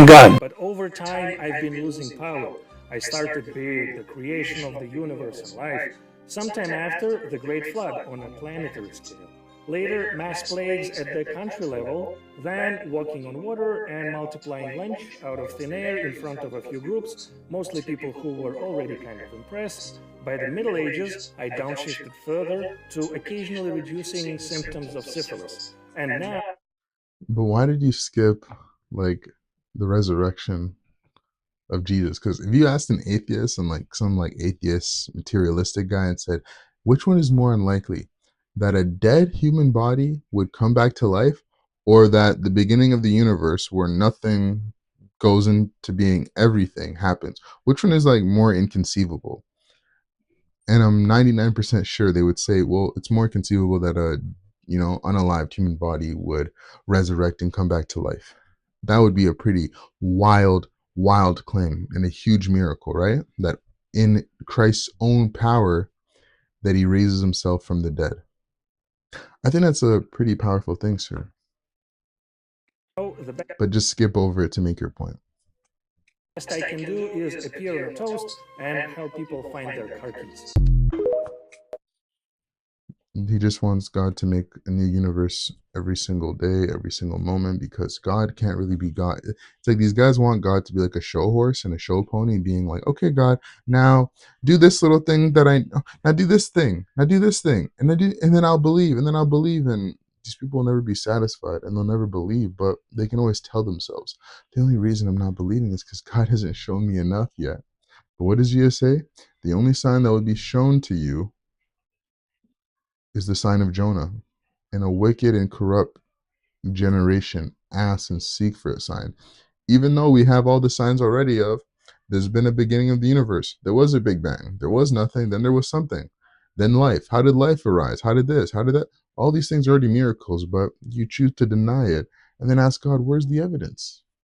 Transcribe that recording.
one God. But over time, I've been losing power. I started with the creation of the universe and life, sometime after the Great Flood on a planetary scale. Later, mass plagues at the country level, then walking on water and multiplying lunch out of thin air in front of a few groups, mostly people who were already kind of impressed. By the Middle Ages, I downshifted further to occasionally reducing symptoms of syphilis. And now, But why did you skip like the resurrection of Jesus? Because if you asked an atheist and like some like atheist materialistic guy and said, which one is more unlikely, that a dead human body would come back to life, or that the beginning of the universe where nothing goes into being, everything happens, which one is like more inconceivable? And I'm 99% sure they would say, well, it's more conceivable that a unalived human body would resurrect and come back to life. That would be a pretty wild claim and a huge miracle, right? That in Christ's own power, that he raises himself from the dead. I think that's a pretty powerful thing, sir. But just skip over it to make your point. best I can do is appear on a toast and help people find their car keys. He just wants God to make a new universe every single day, every single moment, because God can't really be God. It's like these guys want God to be like a show horse and a show pony, being like, okay, God, now do this little thing now do this thing, now do this thing, and then I'll believe, and then I'll believe. And these people will never be satisfied and they'll never believe, but they can always tell themselves, the only reason I'm not believing is because God hasn't shown me enough yet. But what does Jesus say? The only sign that would be shown to you is the sign of Jonah. And a wicked and corrupt generation ask and seek for a sign. Even though we have all the signs already of, there's been a beginning of the universe. There was a Big Bang. There was nothing. Then there was something. Then life. How did life arise? How did this? How did that? All these things are already miracles, but you choose to deny it and then ask God, where's the evidence?